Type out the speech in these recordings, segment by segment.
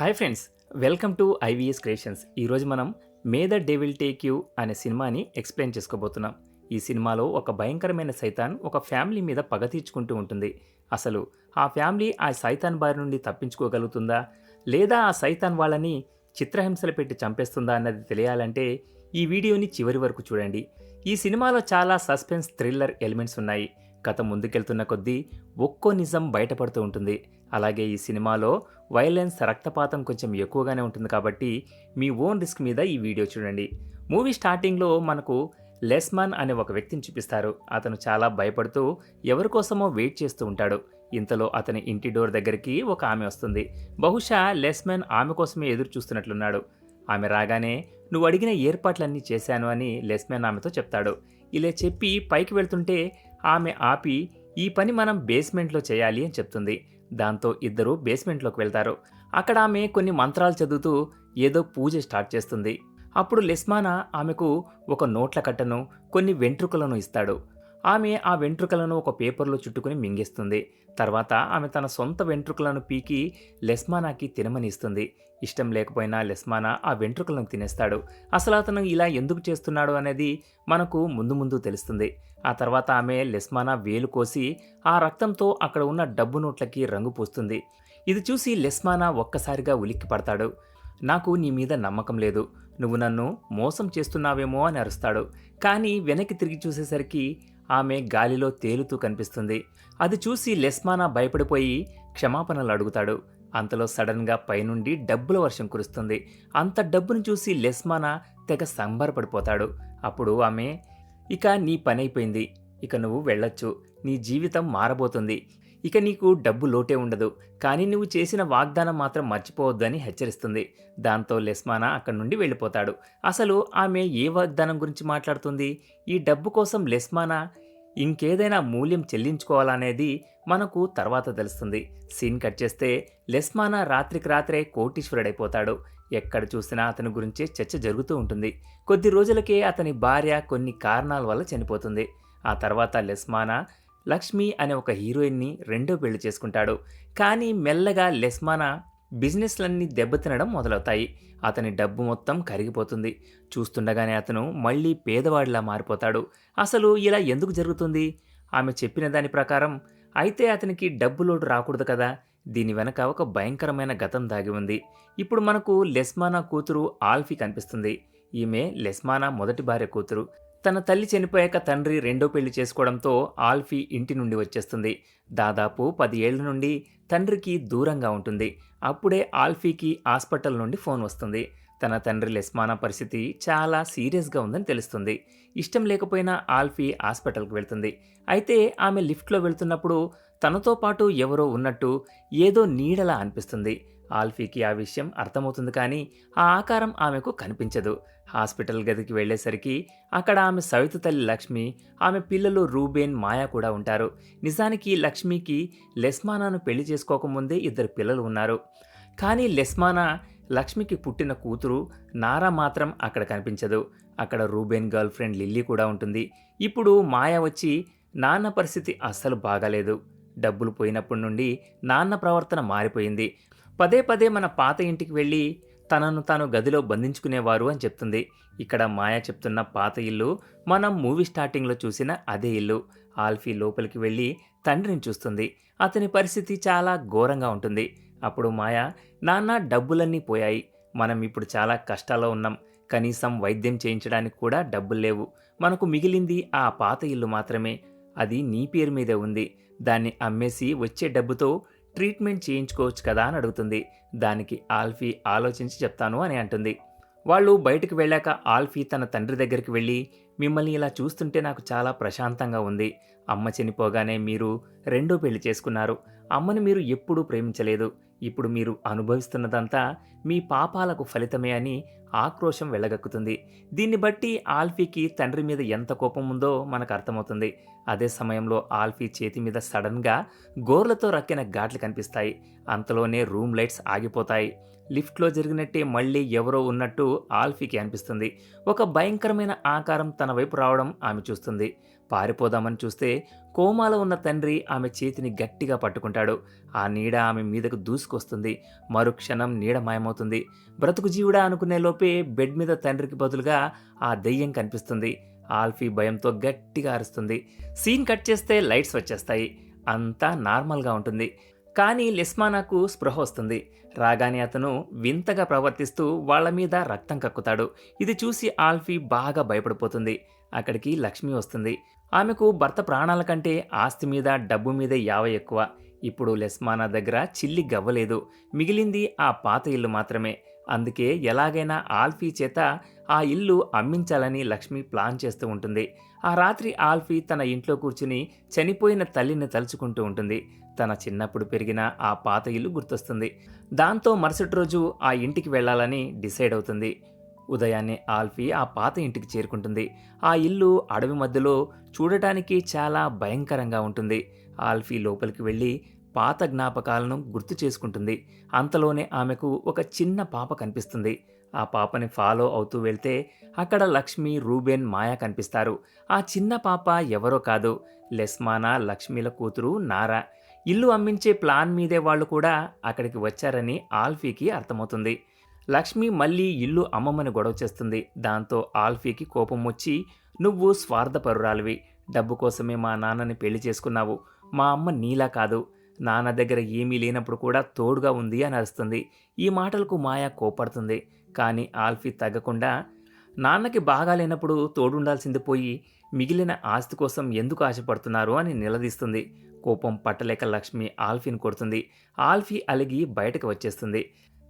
Hi friends, welcome to IVS creations. ఈరోజు మనం may the devil take you అనే సినిమాని ఎక్స్ప్లెయిన్ చేసుకోబోతున్నాం. ఈ సినిమాలో ఒక భయంకరమైన సైతాన్ ఒక ఫ్యామిలీ మీద పగ తీర్చుకుంటూ ఉంటుంది. అసలు ఆ ఫ్యామిలీ ఆ సైతాన్ బారి నుండి తప్పించుకోగలుగుతుందా, లేదా ఆ సైతాన్ వాళ్ళని చిత్రహింసలు పెట్టి చంపేస్తుందా అన్నది తెలియాలంటే ఈ వీడియోని చివరి వరకు చూడండి. ఈ సినిమాలో చాలా సస్పెన్స్ థ్రిల్లర్ ఎలిమెంట్స్ ఉన్నాయి. కథ ముందుకెళ్తున్న కొద్దీ ఒక్కో నిజం బయటపడుతూ ఉంటుంది. అలాగే ఈ సినిమాలో వైలెన్స్, రక్తపాతం కొంచెం ఎక్కువగానే ఉంటుంది కాబట్టి మీ ఓన్ రిస్క్ మీద ఈ వీడియో చూడండి. మూవీ స్టార్టింగ్లో మనకు లెస్మాన్ అనే ఒక వ్యక్తిని చూపిస్తారు. అతను చాలా భయపడుతూ ఎవరి కోసమో వెయిట్ చేస్తూ ఉంటాడు. ఇంతలో అతని ఇంటి డోర్ దగ్గరికి ఒక ఆమె వస్తుంది. బహుశా లెస్మాన్ ఆమె కోసమే ఎదురు చూస్తున్నట్లున్నాడు. ఆమె రాగానే నువ్వు అడిగిన ఏర్పాట్లన్నీ చేశాను అని లెస్మాన్ ఆమెతో చెప్తాడు. ఇలా చెప్పి పైకి వెళ్తుంటే ఆమె ఆపి ఈ పని మనం బేస్మెంట్లో చేయాలి అని చెప్తుంది. దాంతో ఇద్దరు బేస్మెంట్లోకి వెళ్తారు. అక్కడ ఆమె కొన్ని మంత్రాలు చదువుతూ ఏదో పూజ స్టార్ట్ చేస్తుంది. అప్పుడు లెస్మానా ఆమెకు ఒక నోట్ల కట్టను, కొన్ని వెంట్రుకలను ఇస్తాడు. ఆమె ఆ వెంట్రుకలను ఒక పేపర్లో చుట్టుకుని మింగేస్తుంది. తర్వాత ఆమె తన సొంత వెంట్రుకలను పీకి లెస్మానాకి తినమని ఇస్తుంది. ఇష్టం లేకపోయినా లెస్మానా ఆ వెంట్రుకలను తినేస్తాడు. అసలు అతను ఇలా ఎందుకు చేస్తున్నాడు అనేది మనకు ముందు ముందు తెలుస్తుంది. ఆ తర్వాత ఆమె లెస్మానా వేలు కోసి ఆ రక్తంతో అక్కడ ఉన్న డబ్బు నోట్లకి రంగు పూస్తుంది. ఇది చూసి లెస్మానా ఒక్కసారిగా ఉలిక్కి పడతాడు. నాకు నీ మీద నమ్మకం లేదు, నువ్వు నన్ను మోసం చేస్తున్నావేమో అని అరుస్తాడు. కానీ వెనక్కి తిరిగి చూసేసరికి ఆమె గాలిలో తేలుతూ కనిపిస్తుంది. అది చూసి లెస్మానా భయపడిపోయి క్షమాపణలు అడుగుతాడు. అంతలో సడన్గా పైనుండి డబ్బుల వర్షం కురుస్తుంది. అంత డబ్బును చూసి లెస్మానా తెగ సంబరపడిపోతాడు. అప్పుడు ఆమె, ఇక నీ పని అయిపోయింది, ఇక నువ్వు వెళ్ళొచ్చు, నీ జీవితం మారబోతుంది, ఇక నీకు డబ్బు లోటే ఉండదు, కానీ నువ్వు చేసిన వాగ్దానం మాత్రం మర్చిపోవద్దని హెచ్చరిస్తుంది. దాంతో లెస్మానా అక్కడి నుండి వెళ్ళిపోతాడు. అసలు ఆమె ఏ వాగ్దానం గురించి మాట్లాడుతుంది? ఈ డబ్బు కోసం లెస్మానా ఇంకేదైనా మూల్యం చెల్లించుకోవాలనేది మనకు తర్వాత తెలుస్తుంది. సీన్ కట్ చేస్తే లెస్మానా రాత్రికి రాత్రే కోటీశ్వరుడైపోతాడు. ఎక్కడ చూసినా అతని గురించే చర్చ జరుగుతూ ఉంటుంది. కొద్ది రోజులకే అతని భార్య కొన్ని కారణాల వల్ల చనిపోతుంది. ఆ తర్వాత లెస్మానా లక్ష్మి అనే ఒక హీరోయిన్ని రెండో పెళ్లి చేసుకుంటాడు. కానీ మెల్లగా లెస్మానా బిజినెస్లన్నీ దెబ్బతినడం మొదలవుతాయి. అతని డబ్బు మొత్తం కరిగిపోతుంది. చూస్తుండగానే అతను మళ్ళీ పేదవాడిలా మారిపోతాడు. అసలు ఇలా ఎందుకు జరుగుతుంది? ఆమె చెప్పిన దాని ప్రకారం అయితే అతనికి డబ్బు లోటు రాకూడదు కదా. దీని వెనక ఒక భయంకరమైన గతం దాగి ఉంది. ఇప్పుడు మనకు లెస్మానా కూతురు ఆల్ఫీ కనిపిస్తుంది. ఈమె లెస్మానా మొదటి భార్య కూతురు. తన తల్లి చనిపోయాక తండ్రి రెండో పెళ్లి చేసుకోవడంతో ఆల్ఫీ ఇంటి నుండి వచ్చేస్తుంది. దాదాపు 10 ఏళ్ల నుండి తండ్రికి దూరంగా ఉంటుంది. అప్పుడే ఆల్ఫీకి హాస్పిటల్ నుండి ఫోన్ వస్తుంది. తన తండ్రి లెస్మానా పరిస్థితి చాలా సీరియస్గా ఉందని తెలుస్తుంది. ఇష్టం లేకపోయినా ఆల్ఫీ హాస్పిటల్కి వెళ్తుంది. అయితే ఆమె లిఫ్ట్లో వెళ్తున్నప్పుడు తనతో పాటు ఎవరో ఉన్నట్టు ఏదో నీడలా అనిపిస్తుంది. ఆల్ఫీకి ఆ విషయం అర్థమవుతుంది, కానీ ఆ ఆకారం ఆమెకు కనిపించదు. హాస్పిటల్ గదికి వెళ్లేసరికి అక్కడ ఆమె సవితి తల్లి లక్ష్మి, ఆమె పిల్లలు రూబేన్, మాయా కూడా ఉంటారు. నిజానికి లక్ష్మికి లెస్మానాను పెళ్లి చేసుకోకముందే 2 పిల్లలు ఉన్నారు. కానీ లెస్మానా లక్ష్మికి పుట్టిన కూతురు నారా మాత్రం అక్కడ కనిపించదు. అక్కడ రూబేన్ గర్ల్ ఫ్రెండ్ లిల్లీ కూడా ఉంటుంది. ఇప్పుడు మాయా వచ్చి నాన్న పరిస్థితి అస్సలు బాగాలేదు, డబ్బులు పోయినప్పటి నుండి నాన్న ప్రవర్తన మారిపోయింది, పదే పదే మన పాత ఇంటికి వెళ్ళి తనను తాను గదిలో బంధించుకునేవారు అని చెప్తుంది. ఇక్కడ మాయా చెప్తున్న పాత ఇల్లు మనం మూవీ స్టార్టింగ్లో చూసిన అదే ఇల్లు. ఆల్ఫీ లోపలికి వెళ్ళి తండ్రిని చూస్తుంది. అతని పరిస్థితి చాలా ఘోరంగా ఉంటుంది. అప్పుడు మాయా, నాన్న డబ్బులన్నీ పోయాయి, మనం ఇప్పుడు చాలా కష్టాల్లో ఉన్నాం, కనీసం వైద్యం చేయించడానికి కూడా డబ్బులు లేవు, మనకు మిగిలింది ఆ పాత ఇల్లు మాత్రమే, అది నీ పేరు మీదే ఉంది, దాన్ని అమ్మేసి వచ్చే డబ్బుతో ట్రీట్మెంట్ చేయించుకోవచ్చు కదా అని అడుగుతుంది. దానికి ఆల్ఫీ ఆలోచించి చెప్తాను అని అంటుంది. వాళ్ళు బయటకు వెళ్ళాక ఆల్ఫీ తన తండ్రి దగ్గరికి వెళ్ళి, మిమ్మల్ని ఇలా చూస్తుంటే నాకు చాలా ప్రశాంతంగా ఉంది, అమ్మ చనిపోగానే మీరు రెండో పెళ్లి చేసుకున్నారు, అమ్మని మీరు ఎప్పుడూ ప్రేమించలేదు, ఇప్పుడు మీరు అనుభవిస్తున్నదంతా మీ పాపాలకు ఫలితమే అని ఆక్రోశం వెళ్ళగక్కుతుంది. దీన్ని బట్టి ఆల్ఫీకి తండ్రి మీద ఎంత కోపం ఉందో మనకు అర్థమవుతుంది. అదే సమయంలో ఆల్ఫీ చేతి మీద సడన్గా గోర్లతో రక్కిన ఘాట్లు కనిపిస్తాయి. అంతలోనే రూమ్ లైట్స్ ఆగిపోతాయి. లిఫ్ట్లో జరిగినట్టే మళ్ళీ ఎవరో ఉన్నట్టు ఆల్ఫీకి అనిపిస్తుంది. ఒక భయంకరమైన ఆకారం తన వైపు రావడం ఆమె చూస్తుంది. పారిపోదామని చూస్తే కోమాలో ఉన్న తండ్రి ఆమె చేతిని గట్టిగా పట్టుకుంటాడు. ఆ నీడ ఆమె మీదకు దూసుకొస్తుంది. మరుక్షణం నీడ మాయమవుతుంది. బ్రతుకు జీవుడా అనుకునే లోపే బెడ్ మీద తండ్రికి బదులుగా ఆ దెయ్యం కనిపిస్తుంది. ఆల్ఫీ భయంతో గట్టిగా అరుస్తుంది. సీన్ కట్ చేస్తే లైట్స్ వచ్చేస్తాయి. అంతా నార్మల్గా ఉంటుంది. కానీ లెస్మానాకు స్పృహ వస్తుంది. రాగానే అతను వింతగా ప్రవర్తిస్తూ వాళ్ళ మీద రక్తం కక్కుతాడు. ఇది చూసి ఆల్ఫీ బాగా భయపడిపోతుంది. అక్కడికి లక్ష్మి వస్తుంది. ఆమెకు భర్త ప్రాణాల కంటే ఆస్తి మీద డబ్బు మీద యావ ఎక్కువ. ఇప్పుడు లెస్మానా దగ్గర చిల్లి గవ్వలేదు. మిగిలింది ఆ పాత ఇల్లు మాత్రమే. అందుకే ఎలాగైనా ఆల్ఫీ చేత ఆ ఇల్లు అమ్మించాలని లక్ష్మి ప్లాన్ చేస్తూ ఉంటుంది. ఆ రాత్రి ఆల్ఫీ తన ఇంట్లో కూర్చుని చనిపోయిన తల్లిని తలుచుకుంటూ ఉంటుంది. తన చిన్నప్పుడు పెరిగిన ఆ పాత ఇల్లు గుర్తొస్తుంది. దాంతో మరుసటి రోజు ఆ ఇంటికి వెళ్ళాలని డిసైడ్ అవుతుంది. ఉదయాన్నే ఆల్ఫీ ఆ పాత ఇంటికి చేరుకుంటుంది. ఆ ఇల్లు అడవి మధ్యలో చూడటానికి చాలా భయంకరంగా ఉంటుంది. ఆల్ఫీ లోపలికి వెళ్ళి పాత జ్ఞాపకాలను గుర్తు చేసుకుంటుంది. అంతలోనే ఆమెకు ఒక చిన్న పాప కనిపిస్తుంది. ఆ పాపని ఫాలో అవుతూ వెళ్తే అక్కడ లక్ష్మి, రూబెన్, మాయా కనిపిస్తారు. ఆ చిన్న పాప ఎవరో కాదు, లెస్మానా, లక్ష్మిల కూతురు నారా. ఇల్లు అమ్మించే ప్లాన్ మీదే వాళ్ళు కూడా అక్కడికి వచ్చారని ఆల్ఫీకి అర్థమవుతుంది. లక్ష్మి మళ్ళీ ఇల్లు అమ్మమ్మని గొడవ చేస్తుంది. దాంతో ఆల్ఫీకి కోపం వచ్చి, నువ్వు స్వార్థపరురాలివి, డబ్బు కోసమే మా నాన్నని పెళ్లి చేసుకున్నావు, మా అమ్మ నీలా కాదు, నాన్న దగ్గర ఏమీ లేనప్పుడు కూడా తోడుగా ఉంది అని అరుస్తుంది. ఈ మాటలకు మాయా కోపడుతుంది. కానీ ఆల్ఫీ తగ్గకుండా, నాన్నకి బాగా లేనప్పుడు తోడుండాల్సింది పోయి మిగిలిన ఆస్తి కోసం ఎందుకు ఆశపడుతున్నారు అని నిలదీస్తుంది. కోపం పట్టలేక లక్ష్మి ఆల్ఫీని కొడుతుంది. ఆల్ఫీ అలిగి బయటకు వచ్చేస్తుంది.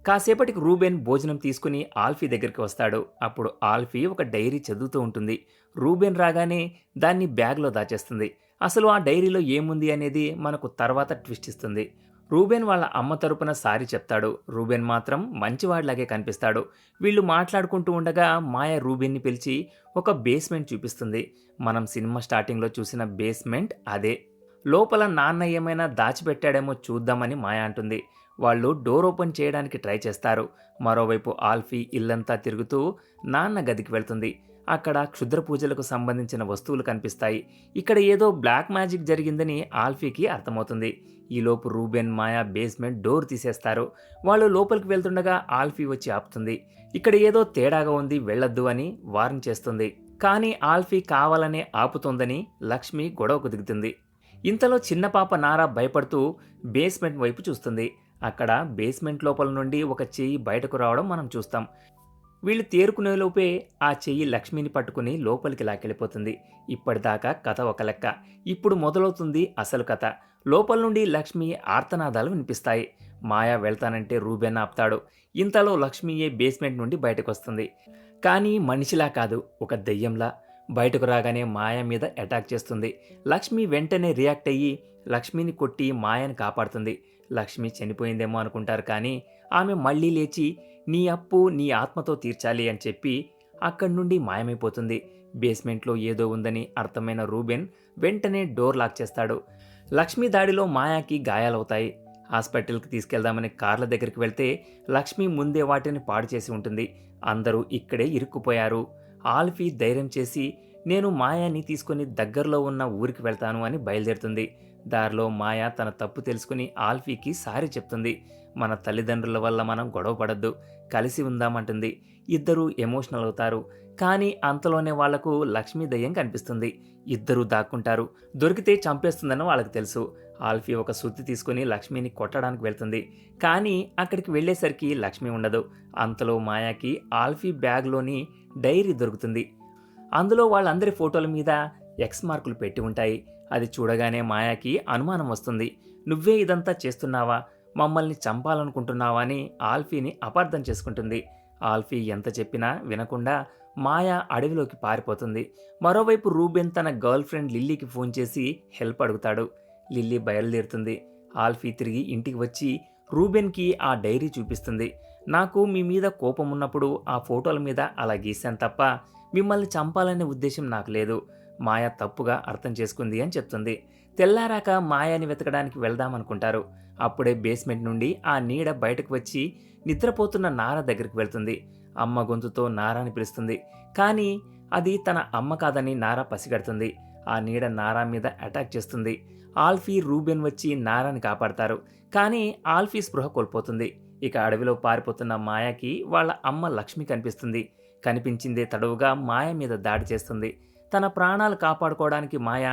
కాసేపటికి రూబెన్ భోజనం తీసుకుని ఆల్ఫీ దగ్గరికి వస్తాడు. అప్పుడు ఆల్ఫీ ఒక డైరీ చదువుతూ ఉంటుంది. రూబెన్ రాగానే దాన్ని బ్యాగ్లో దాచేస్తుంది. అసలు ఆ డైరీలో ఏముంది అనేది మనకు తర్వాత ట్విస్ట్ ఇస్తుంది. రూబెన్ వాళ్ళ అమ్మ తరపున సారీ చెప్తాడు. రూబెన్ మాత్రం మంచివాడిలాగే కనిపిస్తాడు. వీళ్ళు మాట్లాడుకుంటూ ఉండగా మాయ రూబెన్ని పిలిచి ఒక బేస్మెంట్ చూపిస్తుంది. మనం సినిమా స్టార్టింగ్లో చూసిన బేస్మెంట్ అదే. లోపల నాన్న ఏమైనా దాచిపెట్టాడేమో చూద్దామని మాయ అంటుంది. వాళ్ళు డోర్ ఓపెన్ చేయడానికి ట్రై చేస్తారు. మరోవైపు ఆల్ఫీ ఇల్లంతా తిరుగుతూ నాన్న గదికి వెళ్తుంది. అక్కడ క్షుద్ర పూజలకు సంబంధించిన వస్తువులు కనిపిస్తాయి. ఇక్కడ ఏదో బ్లాక్ మ్యాజిక్ జరిగిందని ఆల్ఫీకి అర్థమవుతుంది. ఈలోపు రూబెన్, మాయా బేస్మెంట్ డోర్ తీసేస్తారు. వాళ్ళు లోపలికి వెళ్తుండగా ఆల్ఫీ వచ్చి ఆపుతుంది. ఇక్కడ ఏదో తేడాగా ఉంది, వెళ్ళొద్దు అని వార్న్ చేస్తుంది. కానీ ఆల్ఫీ కావాలనే ఆపుతోందని లక్ష్మి గొడవకు దిగుతుంది. ఇంతలో చిన్న పాప నారా భయపడుతూ బేస్మెంట్ వైపు చూస్తుంది. అక్కడ బేస్మెంట్ లోపల నుండి ఒక చెయ్యి బయటకు రావడం మనం చూస్తాం. వీళ్ళు తేరుకునేలోపే ఆ చెయ్యి లక్ష్మిని పట్టుకుని లోపలికి లాకెళ్ళిపోతుంది. ఇప్పటిదాకా కథ ఒక లెక్క. ఇప్పుడు మొదలవుతుంది అసలు కథ. లోపల నుండి లక్ష్మి ఆర్తనాదాలు వినిపిస్తాయి. మాయా వెళ్తానంటే రూబెన్ ఆపుతాడు. ఇంతలో లక్ష్మియే బేస్మెంట్ నుండి బయటకు వస్తుంది. కానీ మనిషిలా కాదు, ఒక దెయ్యంలా. బయటకు రాగానే మాయ మీద అటాక్ చేస్తుంది. లక్ష్మి వెంటనే రియాక్ట్ అయ్యి లక్ష్మిని కొట్టి మాయని కాపాడుతుంది. లక్ష్మి చనిపోయిందేమో అనుకుంటారు, కానీ ఆమె మళ్ళీ లేచి నీ అప్పు నీ ఆత్మతో తీర్చాలి అని చెప్పి అక్కడి నుండి మాయమైపోతుంది. బేస్మెంట్లో ఏదో ఉందని అర్థమైన రూబెన్ వెంటనే డోర్ లాక్ చేస్తాడు. లక్ష్మి దాడిలో మాయాకి గాయాలవుతాయి. హాస్పిటల్కి తీసుకెళ్దామని కార్ల దగ్గరికి వెళ్తే లక్ష్మి ముందే వాటిని పాడు చేసి ఉంటుంది. అందరూ ఇక్కడే ఇరుక్కుపోయారు. ఆల్ఫీ ధైర్యం చేసి నేను మాయాని తీసుకుని దగ్గరలో ఉన్న ఊరికి వెళ్తాను అని బయలుదేరుతుంది. దారిలో మాయా తన తప్పు తెలుసుకుని ఆల్ఫీకి సారీ చెప్తుంది. మన తల్లిదండ్రుల వల్ల మనం గొడవ పడద్దు, కలిసి ఉందామంటుంది. ఇద్దరూ ఎమోషనల్ అవుతారు. కానీ అంతలోనే వాళ్లకు లక్ష్మీ దయ్యం కనిపిస్తుంది. ఇద్దరూ దాక్కుంటారు. దొరికితే చంపేస్తుందని వాళ్ళకి తెలుసు. ఆల్ఫీ ఒక సుత్తి తీసుకుని లక్ష్మిని కొట్టడానికి వెళ్తుంది. కానీ అక్కడికి వెళ్ళేసరికి లక్ష్మి ఉండదు. అంతలో మాయాకి ఆల్ఫీ బ్యాగ్లోని డైరీ దొరుకుతుంది. అందులో వాళ్ళందరి ఫోటోల మీద ఎక్స్ మార్కులు పెట్టి ఉంటాయి. అది చూడగానే మాయాకి అనుమానం వస్తుంది. నువ్వే ఇదంతా చేస్తున్నావా, మమ్మల్ని చంపాలనుకుంటున్నావా అని ఆల్ఫీని అపార్థం చేసుకుంటుంది. ఆల్ఫీ ఎంత చెప్పినా వినకుండా మాయా అడవిలోకి పారిపోతుంది. మరోవైపు రూబెన్ తన గర్ల్ ఫ్రెండ్ లిల్లీకి ఫోన్ చేసి హెల్ప్ అడుగుతాడు. లిల్లీ బయలుదేరుతుంది. ఆల్ఫీ తిరిగి ఇంటికి వచ్చి రూబెన్కి ఆ డైరీ చూపిస్తుంది. నాకు మీ మీద కోపం ఉన్నప్పుడు ఆ ఫోటోల మీద అలా గీశాను తప్ప మిమ్మల్ని చంపాలనే ఉద్దేశం నాకు లేదు. మాయ తప్పుగా అర్థం చేసుకుంది అని చెప్తుంది. తెల్లారాక మాయాని వెతకడానికి వెళ్దామనుకుంటారు. అప్పుడే బేస్మెంట్ నుండి ఆ నీడ బయటకు వచ్చి నిద్రపోతున్న నార దగ్గరికి వెళ్తుంది. అమ్మ గొంతుతో నారాని పిలుస్తుంది. కానీ అది తన అమ్మ కాదని నార పసిగడుతుంది. ఆ నీడ నారా మీద అటాక్ చేస్తుంది. ఆల్ఫీ, రూబెన్ వచ్చి నారాని కాపాడతారు. కానీ ఆల్ఫీ స్పృహ కోల్పోతుంది. ఇక అడవిలో పారిపోతున్న మాయాకి వాళ్ళ అమ్మ లక్ష్మి కనిపిస్తుంది. కనిపించిందే తడవుగా మాయ మీద దాడి చేస్తుంది. తన ప్రాణాలు కాపాడుకోవడానికి మాయ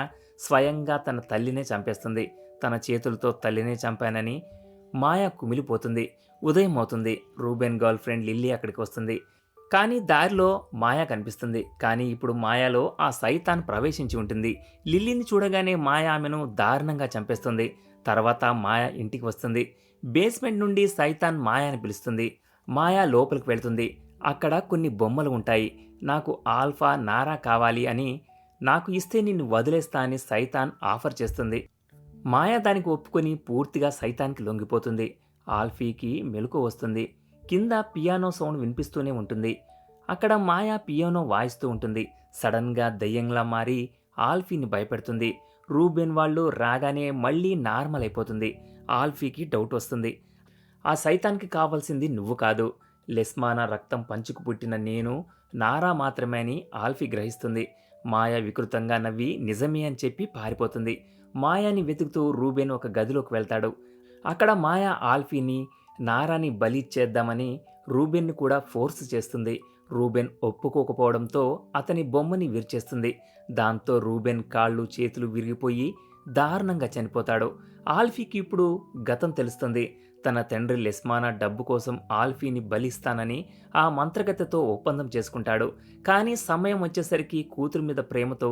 స్వయంగా తన తల్లినే చంపేస్తుంది. తన చేతులతో తల్లినే చంపానని మాయ కుమిలిపోతుంది. ఉదయం అవుతుంది. రూబెన్ గర్ల్ ఫ్రెండ్ లిల్లీ అక్కడికి వస్తుంది. కానీ దారిలో మాయ కనిపిస్తుంది. కానీ ఇప్పుడు మాయాలో ఆ సైతాన్ ప్రవేశించి ఉంటుంది. లిల్లీని చూడగానే మాయ ఆమెను దారుణంగా చంపేస్తుంది. తర్వాత మాయ ఇంటికి వస్తుంది. బేస్మెంట్ నుండి సైతాన్ మాయాని పిలుస్తుంది. మాయ లోపలికి వెళ్తుంది. అక్కడ కొన్ని బొమ్మలు ఉంటాయి. నాకు ఆల్ఫా, నారా కావాలి అని, నాకు ఇస్తే నిన్ను వదిలేస్తా అని సైతాన్ ఆఫర్ చేస్తుంది. మాయ దానికి ఒప్పుకొని పూర్తిగా సైతాన్కి లొంగిపోతుంది. ఆల్ఫీకి మెలకువ వస్తుంది. కింద పియానో సౌండ్ వినిపిస్తూనే ఉంటుంది. అక్కడ మాయ పియానో వాయిస్తూ ఉంటుంది. సడన్గా దయ్యంలా మారి ఆల్ఫీని భయపెడుతుంది. రూబెన్ వాళ్ళు రాగానే మళ్ళీ నార్మల్ అయిపోతుంది. ఆల్ఫీకి డౌట్ వస్తుంది. ఆ సైతాన్కి కావాల్సింది నువ్వు కాదు, లెస్మానా రక్తం పంచుకు పుట్టిన నేను, నారా మాత్రమే అని ఆల్ఫీ గ్రహిస్తుంది. మాయ వికృతంగా నవ్వి నిజమే అని చెప్పి పారిపోతుంది. మాయాని వెతుకుతూ రూబెన్ ఒక గదిలోకి వెళ్తాడు. అక్కడ మాయ ఆల్ఫీని, నారాని బలి చేద్దామని రూబెన్ను కూడా ఫోర్స్ చేస్తుంది. రూబెన్ ఒప్పుకోకపోవడంతో అతని బొమ్మని విరిచేస్తుంది. దాంతో రూబెన్ కాళ్ళు చేతులు విరిగిపోయి దారుణంగా చనిపోతాడు. ఆల్ఫీకి ఇప్పుడు గతం తెలుస్తుంది. తన తండ్రి లెస్మానా డబ్బు కోసం ఆల్ఫీని బలిస్తానని ఆ మంత్రగత్తెతో ఒప్పందం చేసుకుంటాడు. కానీ సమయం వచ్చేసరికి కూతురు మీద ప్రేమతో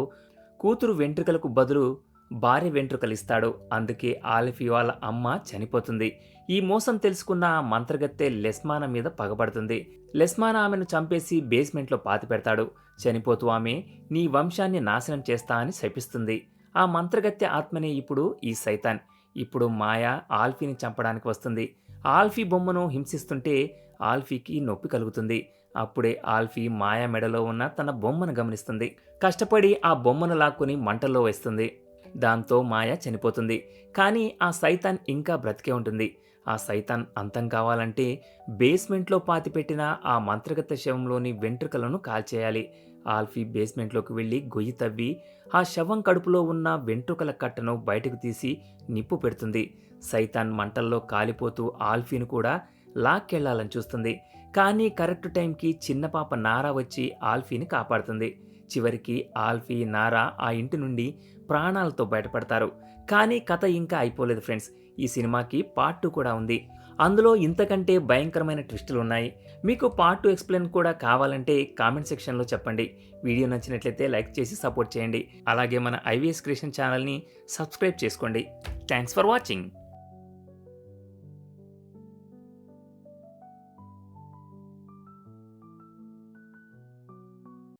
కూతురు వెంట్రుకలకు బదులు భార్య వెంట్రుకలిస్తాడు. అందుకే ఆల్ఫీ వాళ్ళ అమ్మ చనిపోతుంది. ఈ మోసం తెలుసుకున్న ఆ మంత్రగత్తె లెస్మానా మీద పగబడుతుంది. లెస్మానా ఆమెను చంపేసి బేస్మెంట్లో పాతిపెడతాడు. చనిపోతూ ఆమె నీ వంశాన్ని నాశనం చేస్తా అని శపిస్తుంది. ఆ మంత్రగత్తె ఆత్మనే ఇప్పుడు ఈ సైతాన్. ఇప్పుడు మాయ ఆల్ఫీని చంపడానికి వస్తుంది. ఆల్ఫీ బొమ్మను హింసిస్తుంటే ఆల్ఫీకి నొప్పి కలుగుతుంది. అప్పుడే ఆల్ఫీ మాయ మెడలో ఉన్న తన బొమ్మను గమనిస్తుంది. కష్టపడి ఆ బొమ్మను లాక్కుని మంటల్లో వేస్తుంది. దాంతో మాయ చనిపోతుంది. కానీ ఆ సైతాన్ ఇంకా బ్రతికే ఉంటుంది. ఆ సైతాన్ అంతం కావాలంటే బేస్మెంట్లో పాతిపెట్టిన ఆ మంత్రగత శవంలోని వెంట్రుకలను కాల్చేయాలి. ఆల్ఫీ బేస్మెంట్లోకి వెళ్ళి గొయ్యి తవ్వి ఆ శవం కడుపులో ఉన్న వెంట్రుకల కట్టను బయటకు తీసి నిప్పు పెడుతుంది. సైతాన్ మంటల్లో కాలిపోతూ ఆల్ఫీని కూడా లాక్కెళ్లాలని చూస్తుంది. కానీ కరెక్ట్ టైంకి చిన్న పాప నారా వచ్చి ఆల్ఫీని కాపాడుతుంది. చివరికి ఆల్ఫీ, నారా ఆ ఇంటి నుండి ప్రాణాలతో బయటపడతారు. కానీ కథ ఇంకా అయిపోలేదు ఫ్రెండ్స్. ఈ సినిమాకి పార్ట్ 2 కూడా ఉంది. అందులో ఇంతకంటే భయంకరమైన ట్విస్టులు ఉన్నాయి. మీకు పార్ట్ 2 ఎక్స్ప్లెయిన్ కూడా కావాలంటే కామెంట్ సెక్షన్లో చెప్పండి. వీడియో నచ్చినట్లయితే లైక్ చేసి సపోర్ట్ చేయండి. అలాగే మన ఐవీఎస్ క్రియేషన్ ఛానల్ని సబ్స్క్రైబ్ చేసుకోండి. Thanks for watching.